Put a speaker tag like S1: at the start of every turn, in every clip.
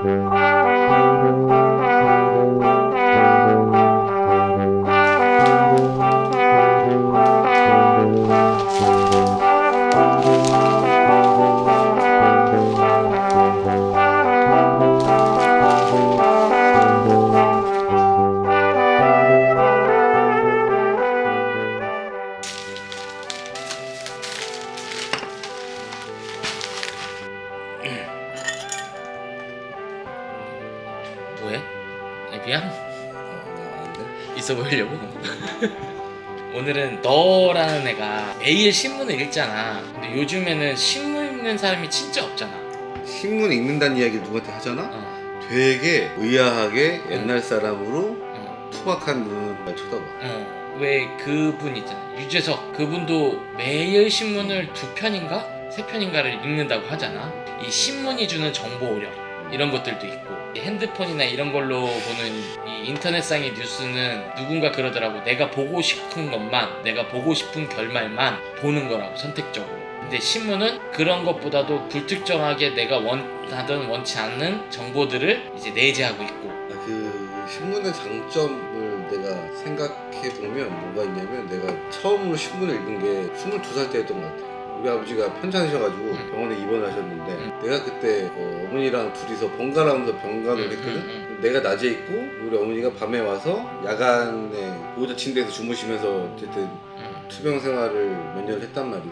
S1: 뭐해? 아니 그냥 있어 보이려고? 오늘은 너라는 애가 매일 신문을 읽잖아. 근데 요즘에는 신문 읽는 사람이 진짜 없잖아.
S2: 신문 읽는다는 이야기를 누구한테 하잖아? 되게 의아하게 옛날 사람으로 투박한 눈으로 쳐다봐.
S1: 왜 그분 있잖아, 유재석. 그분도 매일 신문을 2편인가? 3편인가를 읽는다고 하잖아. 이 신문이 주는 정보력 이런 것들도 있고, 핸드폰이나 이런 걸로 보는 이 인터넷상의 뉴스는 누군가 그러더라고. 내가 보고 싶은 것만, 내가 보고 싶은 결말만 보는 거라고, 선택적으로. 근데 신문은 그런 것보다도 불특정하게 내가 원하든 원치 않는 정보들을 이제 내재하고 있고.
S2: 그 신문의 장점을 내가 생각해 보면 뭐가 있냐면, 내가 처음으로 신문을 읽은 게 22살 때였던 것 같아. 우리 아버지가 편찮으셔가지고 병원에 입원을 하셨는데, 내가 그때 어머니랑 둘이서 번갈아가면서 병간호를 했거든. 내가 낮에 있고 우리 어머니가 밤에 와서 야간에 보호자 침대에서 주무시면서 어쨌든 투병 생활을 몇 년을 했단 말이지.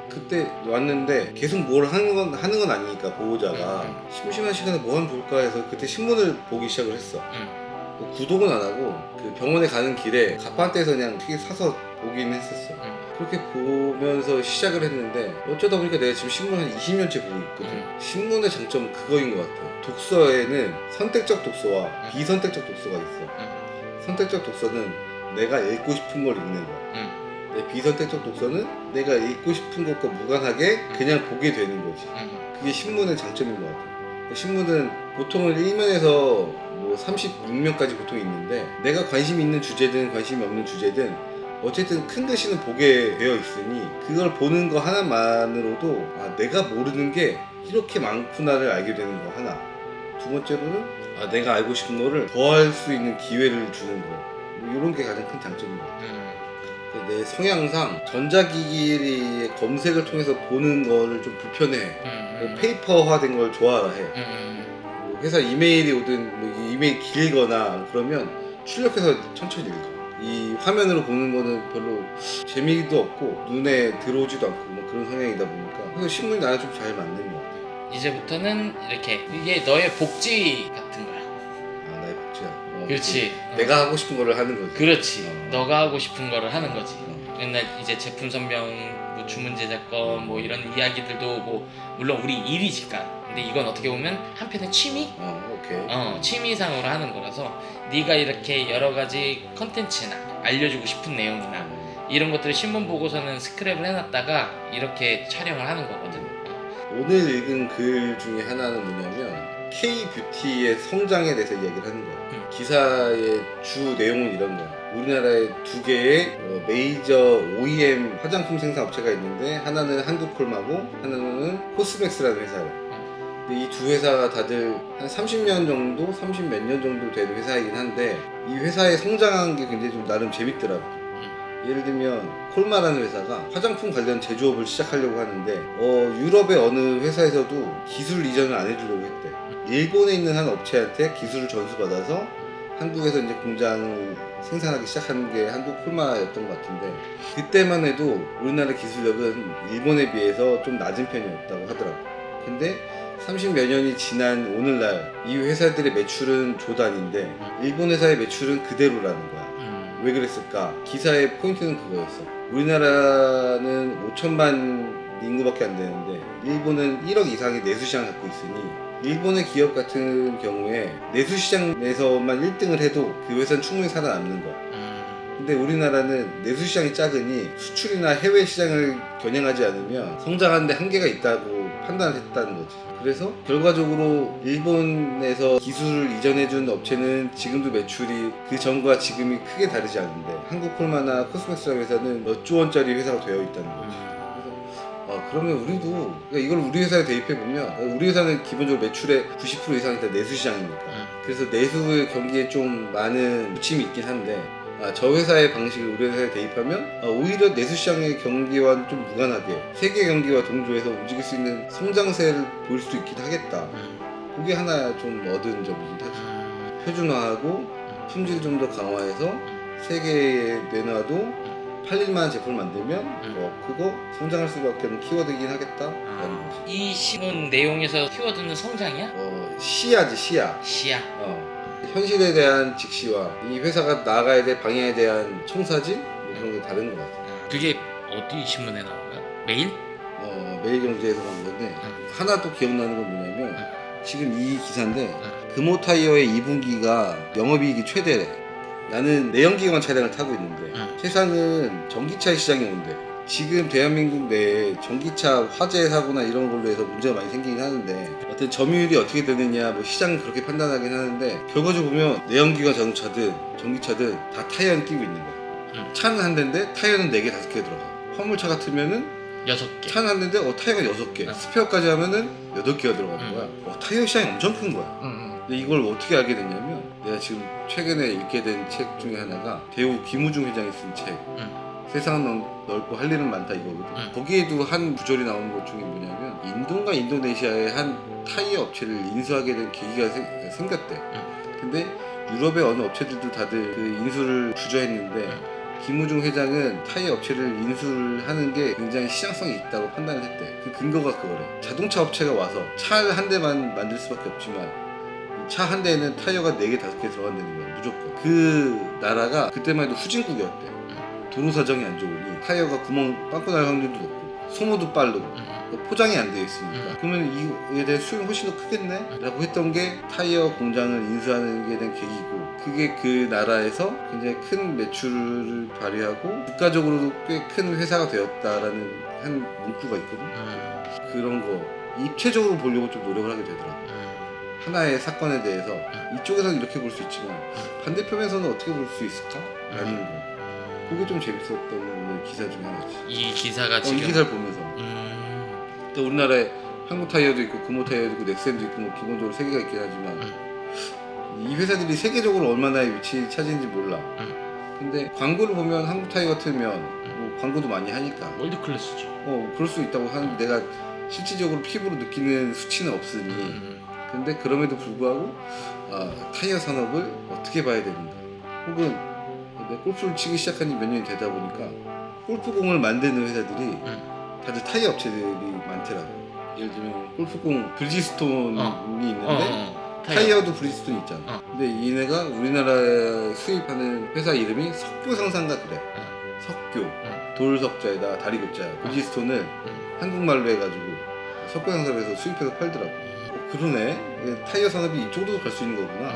S2: 그때 왔는데 계속 뭘 하는 건 아니니까 보호자가 심심한 시간에 뭐 하면 좋을까 해서 그때 신문을 보기 시작을 했어. 구독은 안 하고 그 병원에 가는 길에 가판대에서 그냥 튀기 사서 보긴 했었어. 그렇게 보면서 시작을 했는데, 어쩌다 보니까 내가 지금 신문을 한 20년째 보고 있거든. 신문의 장점은 그거인 것 같아. 독서에는 선택적 독서와 비선택적 독서가 있어. 선택적 독서는 내가 읽고 싶은 걸 읽는 거야. 비선택적 독서는 내가 읽고 싶은 것과 무관하게 그냥 보게 되는 거지. 그게 신문의 장점인 것 같아. 신문은 보통은 1면에서 뭐 36면까지 보통 있는데, 내가 관심 있는 주제든 관심이 없는 주제든 어쨌든 큰 글씨는 보게 되어 있으니, 그걸 보는 거 하나만으로도 내가 모르는 게 이렇게 많구나를 알게 되는 거 하나. 두 번째로는 내가 알고 싶은 거를 더 할 수 있는 기회를 주는 거. 뭐 이런 게 가장 큰 장점인 것 같아요. 내 성향상 전자기기의 검색을 통해서 보는 거를 좀 불편해해. 페이퍼화된 걸 좋아해. 뭐 회사 이메일이 오든 뭐 이메일 길거나 그러면 출력해서 천천히 읽어. 이 화면으로 보는 거는 별로 재미도 없고 눈에 들어오지도 않고 뭐 그런 성향이다 보니까, 그래서 신문이 나랑 좀 잘 맞는 것 같아.
S1: 이제부터는 이렇게, 이게 너의 복지 같은 거야.
S2: 나의 복지야.
S1: 그렇지.
S2: 내가 하고 싶은 거를 하는 거지.
S1: 그렇지. 너가 하고 싶은 거를 하는 거지. 맨날 이제 제품 선명, 뭐 주문 제작권, 뭐 이런 이야기들도 뭐 물론 우리 일이지까. 근데 이건 어떻게 보면 한편의 취미?
S2: 오케이.
S1: 취미상으로 하는 거라서, 네가 이렇게 여러 가지 컨텐츠나 알려주고 싶은 내용이나 이런 것들을 신문 보고서는 스크랩을 해놨다가 이렇게 촬영을 하는 거거든.
S2: 오늘 읽은 글 중에 하나는 뭐냐면, K-뷰티의 성장에 대해서 이야기를 하는 거야. 기사의 주 내용은 이런 거야. 우리나라에 2개의 메이저 OEM 화장품 생산 업체가 있는데, 하나는 한국콜마고 하나는 코스맥스라는 회사예요. 근데 이 두 회사가 다들 한 30년 정도, 30 몇 년 정도 된 회사이긴 한데, 이 회사의 성장한 게 굉장히 좀 나름 재밌더라고. 예를 들면 콜마라는 회사가 화장품 관련 제조업을 시작하려고 하는데, 유럽의 어느 회사에서도 기술 이전을 안 해주려고 했대. 일본에 있는 한 업체한테 기술을 전수받아서 한국에서 이제 공장을 생산하기 시작한 게 한국 콜마였던 것 같은데, 그때만 해도 우리나라 기술력은 일본에 비해서 좀 낮은 편이었다고 하더라고. 근데 30 몇 년이 지난 오늘날 이 회사들의 매출은 조 단위인데 일본 회사의 매출은 그대로라는 거야. 왜 그랬을까? 기사의 포인트는 그거였어. 우리나라는 5천만 인구밖에 안 되는데 일본은 1억 이상의 내수시장을 갖고 있으니, 일본의 기업 같은 경우에 내수시장에서만 1등을 해도 그 회사는 충분히 살아남는 거야. 근데 우리나라는 내수시장이 작으니 수출이나 해외 시장을 겨냥하지 않으면 성장하는데 한계가 있다고 판단을 했다는 거지. 그래서 결과적으로 일본에서 기술을 이전해준 업체는 지금도 매출이 그 전과 지금이 크게 다르지 않은데, 한국콜마나 코스맥스라는 회사는 몇 조 원짜리 회사가 되어 있다는 거지. 그래서 그러면 우리도 그러니까 이걸 우리 회사에 대입해 보면 우리 회사는 기본적으로 매출의 90% 이상이 다 내수 시장이니까 그래서 내수의 경기에 좀 많은 부침이 있긴 한데 저 회사의 방식을 우리 회사에 대입하면 오히려 내수 시장의 경기와는 좀 무관하게 세계 경기와 동조해서 움직일 수 있는 성장세를 보일 수 있긴 하겠다. 그게 하나 좀 얻은 점이긴 하지. 표준화하고 품질 좀 더 강화해서 세계에 내놔도 팔릴만한 제품을 만들면 그거 성장할 수밖에 없는 키워드이긴 하겠다 라는 거지.
S1: 이 신문 내용에서 키워드는 성장이야?
S2: 시야지 시야.
S1: 시야.
S2: 현실에 대한 직시와 이 회사가 나아가야 될 방향에 대한 청사진 뭐 그런 게 다른 것 같아.
S1: 그게 어디 신문에 나온 거야? 매일?
S2: 매일경제에서 나온 건데 하나 또 기억나는 건 뭐냐면 지금 이 기사인데 금호타이어의 2분기가 영업이익이 최대래. 나는 내연기관 차량을 타고 있는데 세상은 전기차 시장이 오는데 지금 대한민국 내에 전기차 화재 사고나 이런 걸로 해서 문제가 많이 생기긴 하는데 어떤 점유율이 어떻게 되느냐 뭐 시장 그렇게 판단하긴 하는데 결과적으로 보면 내연기관 자동차든 전기차든 다 타이어는 끼고 있는 거야. 차는 한 대인데 타이어는 4개 5개 들어가. 화물차 같으면은
S1: 6개.
S2: 차는 한 대인데 타이어가 6개. 스페어까지 하면은 8개가 들어가는 거야. 타이어 시장이 엄청 큰 거야. 근데 이걸 어떻게 알게 됐냐면 내가 지금 최근에 읽게 된 책 중에 하나가 대우 김우중 회장이 쓴 책 세상은 넓고 할 일은 많다 이거거든. 거기에도 한 구절이 나오는 것 중에 뭐냐면 인도인가 인도네시아의 한 타이어 업체를 인수하게 된 계기가 생겼대. 근데 유럽의 어느 업체들도 다들 그 인수를 주저했는데 김우중 회장은 타이어 업체를 인수를 하는 게 굉장히 시장성이 있다고 판단을 했대. 그 근거가 그거래. 자동차 업체가 와서 차 한 대만 만들 수밖에 없지만 차 한 대에는 타이어가 4개 5개 들어간다는 거야 무조건. 그 나라가 그때만 해도 후진국이었대. 도로 사정이 안 좋으니 타이어가 구멍 빵꾸 날 확률도 높고 소모도 빠르고 포장이 안 되어 있으니까 그러면 이에 대한 수요는 훨씬 더 크겠네? 라고 했던 게 타이어 공장을 인수하는 게 된 계기고 그게 그 나라에서 굉장히 큰 매출을 발휘하고 국가적으로도 꽤 큰 회사가 되었다라는 한 문구가 있거든. 그런 거 입체적으로 보려고 좀 노력을 하게 되더라고. 하나의 사건에 대해서 이쪽에서는 이렇게 볼 수 있지만 반대편에서는 어떻게 볼 수 있을까? 라는 거. 그게 좀 재밌었던 오늘 기사 중에 하나지.
S1: 이 기사가 지금
S2: 이 기사를 보면서 또 우리나라에 한국 타이어도 있고 금호 타이어도 있고 넥센도 있고 뭐 기본적으로 세 개가 있긴 하지만 이 회사들이 세계적으로 얼마나의 위치 차지인지 몰라. 근데 광고를 보면 한국 타이어 같으면 뭐 광고도 많이 하니까
S1: 월드 클래스죠.
S2: 그럴 수 있다고 하는데 내가 실질적으로 피부로 느끼는 수치는 없으니 근데 그럼에도 불구하고 타이어 산업을 어떻게 봐야 되는가 혹은 내가 골프를 치기 시작한 지 몇 년이 되다 보니까 골프공을 만드는 회사들이 다들 타이어 업체들이 많더라고. 예를 들면 골프공 브리지스톤이 있는데 타이어도 브리지스톤이 있잖아. 근데 얘네가 우리나라에 수입하는 회사 이름이 석교상사인가 그래. 석교 돌석자에다 다리교자 브리지스톤을 한국말로 해가지고 석교상사로 해서 수입해서 팔더라고. 그러네. 타이어 산업이 이쪽으로도 갈 수 있는 거구나.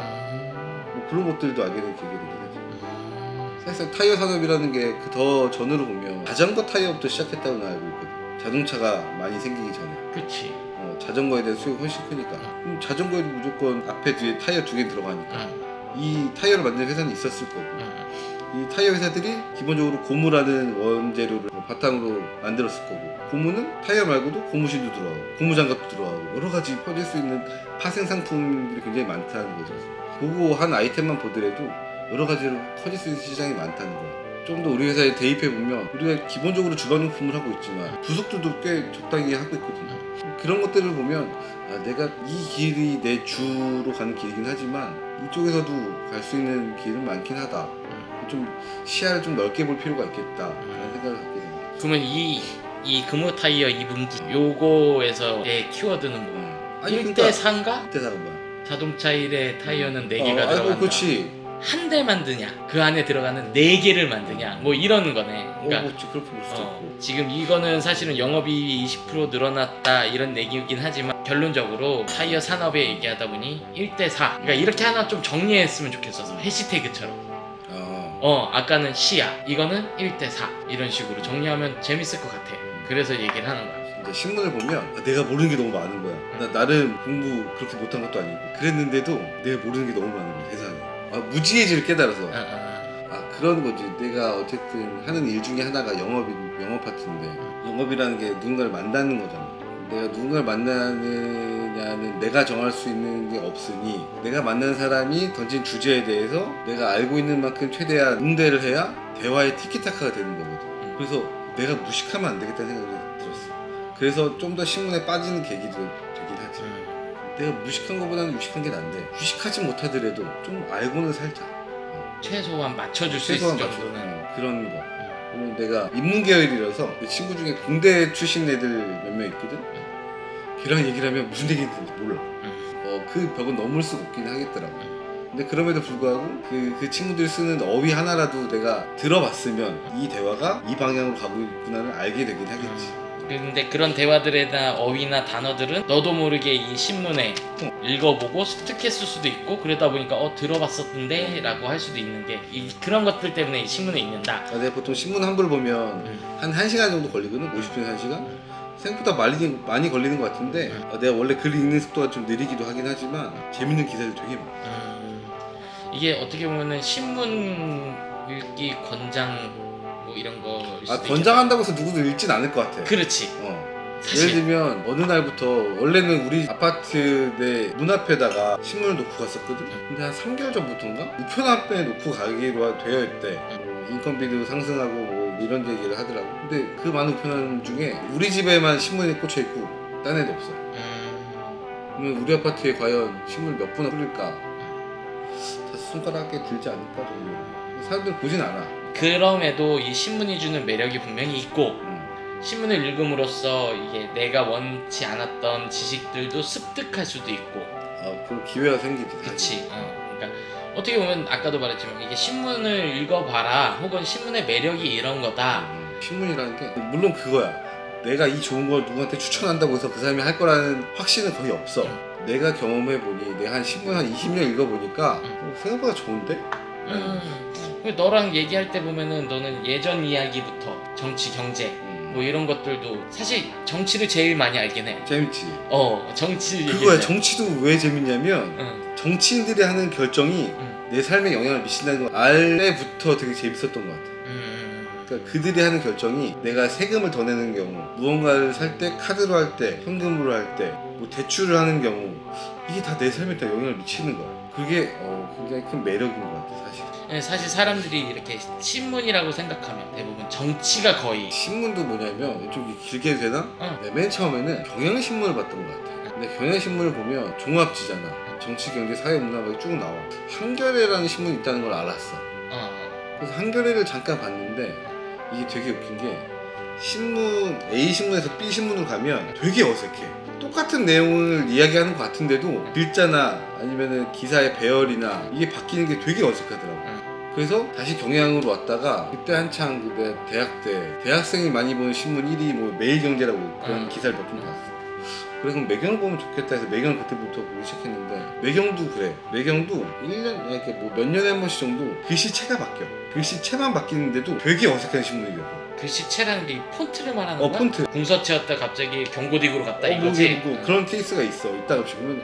S2: 뭐 그런 것들도 알게 된 계기가 되긴 하지. 사실상 타이어 산업이라는 게 그 더 전으로 보면 자전거 타이어부터 시작했다고 나 알고 있거든. 자동차가 많이 생기기 전에.
S1: 그치.
S2: 자전거에 대한 수요가 훨씬 크니까. 그럼 자전거에도 무조건 앞에 뒤에 타이어 2개 들어가니까 이 타이어를 만드는 회사는 있었을 거고 이 타이어 회사들이 기본적으로 고무라는 원재료를 바탕으로 만들었을 거고 고무는 타이어 말고도 고무신도 들어가고 고무장갑도 들어가고 여러 가지 퍼질 수 있는 파생 상품들이 굉장히 많다는 거죠. 그거 한 아이템만 보더라도 여러 가지로 커질 수 있는 시장이 많다는 거야. 좀 더 우리 회사에 대입해 보면 우리가 기본적으로 주방용품을 하고 있지만 부속들도 꽤 적당히 하고 있거든요. 그런 것들을 보면 내가 이 길이 내 주로 가는 길이긴 하지만 이쪽에서도 갈 수 있는 길은 많긴 하다. 좀 시야를 좀 넓게 볼 필요가 있겠다라는 생각을 갖게 됩니다.
S1: 그러면 이 금호 타이어 2분기 요거에서의 키워드는 뭐? 1대 4인가?
S2: 1대 4가 뭐야?
S1: 자동차 1의 타이어는 4개가 들어간다.
S2: 그렇지.
S1: 한 대 만드냐? 그 안에 들어가는 4개를 만드냐? 뭐 이런 거네. 그러니까
S2: 그렇게 볼 수도 있고.
S1: 지금 이거는 사실은 영업이익이 20% 늘어났다 이런 얘기이긴 하지만 결론적으로 타이어 산업에 얘기하다 보니 1대 4. 그러니까 이렇게 하나 좀 정리했으면 좋겠어서 해시태그처럼. 아까는 시야, 이거는 1대 4 이런 식으로 정리하면 재밌을 것 같아. 그래서 얘기를 하는 거야.
S2: 이제 신문을 보면 내가 모르는 게 너무 많은 거야. 나 나름 공부 그렇게 못한 것도 아니고 그랬는데도 내가 모르는 게 너무 많은 거야 세상에. 무지해지를 깨달아서 그런 거지. 내가 어쨌든 하는 일 중에 하나가 영업 파트인데 영업이라는 게 누군가를 만나는 거잖아. 내가 누군가를 만나느냐는 내가 정할 수 있는 게 없으니 내가 만나는 사람이 던진 주제에 대해서 내가 알고 있는 만큼 최대한 응대를 해야 대화의 티키타카가 되는 거거든. 그래서 내가 무식하면 안 되겠다는 생각이 들었어. 그래서 좀 더 신문에 빠지는 계기도 되긴 하지. 내가 무식한 것보다는 유식한 게 난데 유식하지 못하더라도 좀 알고는 살자.
S1: 최소한 맞춰줄 수 있을
S2: 최소한
S1: 정도는.
S2: 그런 거. 그리고 내가 인문 계열이라서 내 친구 중에 공대 출신 애들 몇 명 있거든. 걔랑 얘기를 하면 무슨 얘기인지 몰라. 그 벽은 넘을 수가 없긴 하겠더라고. 근데 그럼에도 불구하고 그 친구들이 쓰는 어휘 하나라도 내가 들어봤으면 이 대화가 이 방향으로 가고 있구나를 알게 되긴 하겠지.
S1: 근데 그런 대화들에나 어휘나 단어들은 너도 모르게 이 신문에 읽어보고 습득했을 수도 있고 그러다 보니까 들어봤었는데 라고 할 수도 있는 게 그런 것들 때문에 이 신문에 읽는다.
S2: 내가 보통 신문 한 부를 보면 한 1시간 정도 걸리거든. 50분에서 1시간. 생각보다 많이 걸리는 것 같은데 내가 원래 글 읽는 속도가 좀 느리기도 하긴 하지만 재밌는 기사들이 되게 많아.
S1: 이게 어떻게 보면은 신문 읽기 권장 뭐 이런 거
S2: 권장한다고 해서 누구도 읽진 않을 것 같아.
S1: 그렇지.
S2: 예를 들면 어느 날부터 원래는 우리 아파트 내 문 앞에다가 신문을 놓고 갔었거든. 근데 한 3개월 전부터인가 우편 앞에 놓고 가기로 되어 있대. 인건비도 상승하고 뭐 이런 얘기를 하더라고. 근데 그 많은 우편 중에 우리 집에만 신문이 꽂혀 있고 딴 애도 없어. 그러면 우리 아파트에 과연 신문을 몇 분을 뿌릴까? 다섯 손가락에 들지 않을까 정도. 사람들 보진 않아.
S1: 그럼에도 이 신문이 주는 매력이 분명히 있고 신문을 읽음으로써 이게 내가 원치 않았던 지식들도 습득할 수도 있고
S2: 그런 기회가 생기지.
S1: 그치. 그러니까 어떻게 보면 아까도 말했지만 이게 신문을 읽어봐라 혹은 신문의 매력이 이런 거다.
S2: 신문이라는 게 물론 그거야. 내가 이 좋은 걸 누구한테 추천한다고 해서 그 사람이 할 거라는 확신은 거의 없어. 내가 경험해보니 내가 한 신문 한 20년 읽어보니까 생각보다 좋은데?
S1: 너랑 얘기할 때 보면은 너는 예전 이야기부터 정치, 경제 뭐 이런 것들도 사실 정치를 제일 많이 알긴 해.
S2: 재밌지.
S1: 정치
S2: 그거야. 정치도 왜 재밌냐면 정치인들이 하는 결정이 내 삶에 영향을 미친다는 거 알때부터 되게 재밌었던 것 같아. 그러니까 그들이 하는 결정이 내가 세금을 더 내는 경우, 무언가를 살 때 카드로 할 때, 현금으로 할 때, 뭐 대출을 하는 경우 이게 다 내 삶에 다 영향을 미치는 거야. 그게 굉장히 큰 매력인 것 같아 사실.
S1: 사실 사람들이 이렇게 신문이라고 생각하면 대부분 정치가 거의
S2: 신문도 뭐냐면 좀 길게 해도 되나? 맨 처음에는 경향신문을 봤던 것 같아. 근데 경향신문을 보면 종합지잖아. 정치, 경제, 사회, 문화 막 쭉 나와. 한겨레라는 신문이 있다는 걸 알았어. 그래서 한겨레를 잠깐 봤는데 이게 되게 웃긴 게 신문 A신문에서 B신문으로 가면 되게 어색해. 똑같은 내용을 이야기하는 것 같은데도 글자나 아니면은 기사의 배열이나 이게 바뀌는 게 되게 어색하더라고. 그래서 다시 경향으로 왔다가 그때 한창 그때 대학 때 대학생이 많이 보는 신문 1위 뭐 매일경제라고 그런 기사를 몇 번 봤어. 그래서 매경을 보면 좋겠다 해서 매경을 그때부터 보기 시작했는데 매경도 그래. 매경도 1년 이렇게 뭐 몇 년에 한 번씩 정도 글씨체가 바뀌어. 글씨체만 바뀌는데도 되게 어색한 신문이거든.
S1: 글씨체라는 게 이 폰트를 말하는 거야?
S2: 폰트.
S1: 궁서체였다 갑자기 경고딕으로 갔다 이거지?
S2: 뭐 그런 케이스가 있어. 이따가 보면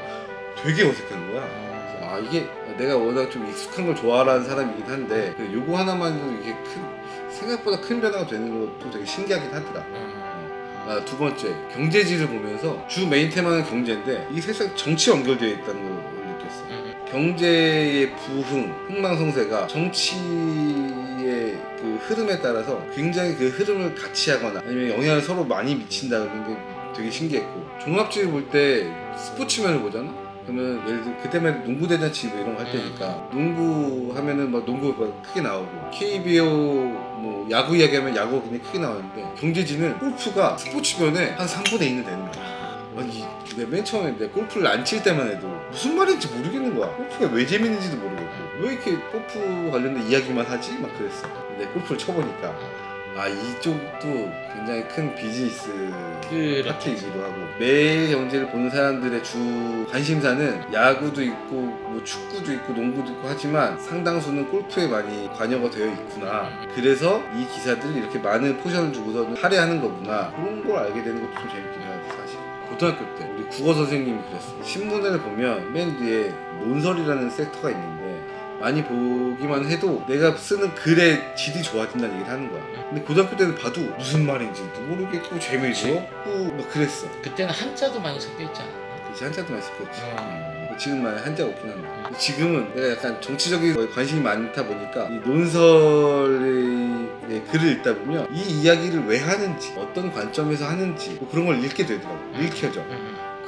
S2: 되게 어색한 거야. 이게 내가 워낙 좀 익숙한 걸 좋아하는 사람이긴 한데 요거 하나만으로 이게 생각보다 큰 변화가 되는 것도 되게 신기하긴 하더라. 두 번째, 경제지를 보면서 주 메인 테마는 경제인데 이게 사실 정치에 연결되어 있다는 걸 느꼈어. 경제의 부흥, 흥망성쇠가 정치의 그 흐름에 따라서 굉장히 그 흐름을 같이 하거나 아니면 영향을 서로 많이 미친다는 게 되게 신기했고, 종합지를 볼 때 스포츠면을 보잖아? 그러면 예를 들어 그때만 농구 대잔치 뭐 이런 거 할 때니까 농구 하면은 막 농구가 크게 나오고 KBO 뭐 야구 이야기하면 야구가 굉장히 크게 나오는데 경제지는 골프가 스포츠면에 한 3분의 1은 되는 거야. 아니 내가 맨 처음에 내가 골프를 안 칠 때만 해도 무슨 말인지 모르겠는 거야. 골프가 왜 재밌는지도 모르겠고 왜 이렇게 골프 관련된 이야기만 하지? 막 그랬어. 근데 골프를 쳐보니까 이쪽도 굉장히 큰 비즈니스 파트이기도 하고 매일 경제를 보는 사람들의 주 관심사는 야구도 있고 뭐 축구도 있고 농구도 있고 하지만 상당수는 골프에 많이 관여가 되어 있구나. 그래서 이 기사들이 이렇게 많은 포션을 주고서 할애하는 거구나. 그런 걸 알게 되는 것도 좀 재밌긴 하지 사실. 고등학교 때 우리 국어 선생님이 그랬어. 신문을 보면 맨 뒤에 논설이라는 섹터가 있는데 많이 보기만 해도 내가 쓰는 글의 질이 좋아진다는 얘기를 하는 거야. 근데 고등학교 때는 봐도 무슨 말인지도 모르겠고 재미도 없고 막 그랬어.
S1: 그때는 한자도 많이 섞여 있지 않았나?
S2: 그치, 한자도 많이 섞였지. 지금만 한자가 없긴 한데 지금은 내가 약간 정치적인 거에 관심이 많다 보니까 이 논설의 글을 읽다 보면 이 이야기를 왜 하는지 어떤 관점에서 하는지 뭐 그런 걸 읽게 되더라고. 읽혀져.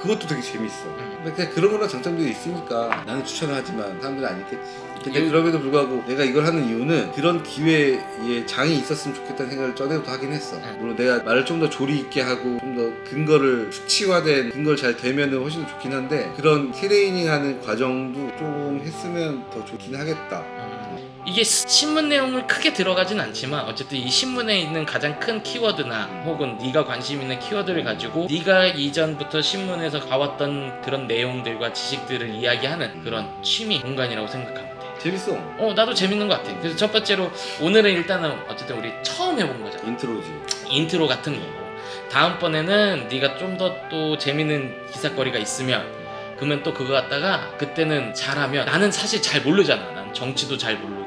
S2: 그것도 되게 재밌어. 근데 그런 거나 장점들이 있으니까 나는 추천을 하지만 사람들은 안 읽겠지. 근데 그럼에도 불구하고 내가 이걸 하는 이유는 그런 기회에 장이 있었으면 좋겠다는 생각을 전에부터 하긴 했어. 물론 내가 말을 좀 더 조리 있게 하고 좀 더 근거를 수치화된 근거를 잘 대면은 훨씬 더 좋긴 한데 그런 트레이닝하는 과정도 좀 했으면 더 좋긴 하겠다.
S1: 이게 신문 내용을 크게 들어가진 않지만 어쨌든 이 신문에 있는 가장 큰 키워드나 혹은 네가 관심 있는 키워드를 가지고 네가 이전부터 신문에서 봐왔던 그런 내용들과 지식들을 이야기하는 그런 취미 공간이라고 생각하면 돼.
S2: 재밌어.
S1: 나도 재밌는 것 같아. 그래서 첫 번째로 오늘은 일단은 어쨌든 우리 처음 해본 거잖아.
S2: 인트로지.
S1: 인트로 같은 거고 다음번에는 네가 좀 더 또 재밌는 기사거리가 있으면 그러면 또 그거 갖다가 그때는 잘하면 나는 사실 잘 모르잖아. 난 정치도 잘 모르고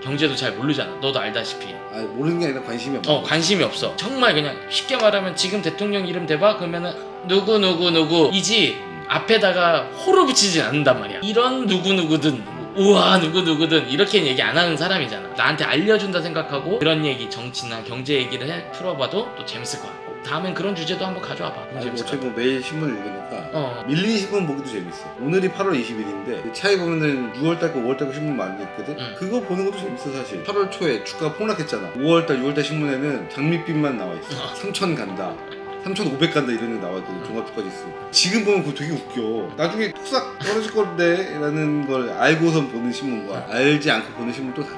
S1: 경제도 잘 모르잖아. 너도 알다시피.
S2: 아니 모르는 게 아니라 관심이 없어.
S1: 관심이 없어. 정말 그냥 쉽게 말하면 지금 대통령 이름 대봐 그러면은 누구이지 앞에다가 호를 붙이진 않는단 말이야. 이런 누구누구든 우와 누구누구든 이렇게 얘기 안 하는 사람이잖아. 나한테 알려준다 생각하고 그런 얘기 정치나 경제 얘기를 풀어봐도 또 재밌을 것 같고 다음엔 그런 주제도 한번 가져와봐.
S2: 아니
S1: 재밌을 것
S2: 어차피 뭐 매일 신문 읽으니까
S1: 같아.
S2: 밀린 신문 보기도 재밌어. 오늘이 8월 20일인데 차에 보면은 6월달 거 5월달 거 신문 많이 있거든. 그거 보는 것도 재밌어 사실. 8월 초에 주가가 폭락했잖아. 5월달 6월달 신문에는 장밋빛만 나와 있어. 3,000 간다 3,500 간다 이런 게 나와있거든. 종합주가 지수. 지금 보면 그거 되게 웃겨. 나중에 뚝싹 떨어질 건데 라는 걸 알고선 보는 신문과 알지 않고 보는 신문 또 달라.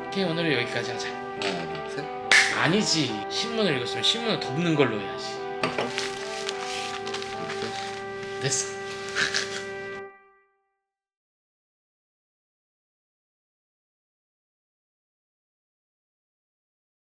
S1: 오케이 오늘은 여기까지 하자.
S2: 하나 둘 셋.
S1: 아니지 신문을 읽었으면 신문을 덮는 걸로 해야지. 됐어.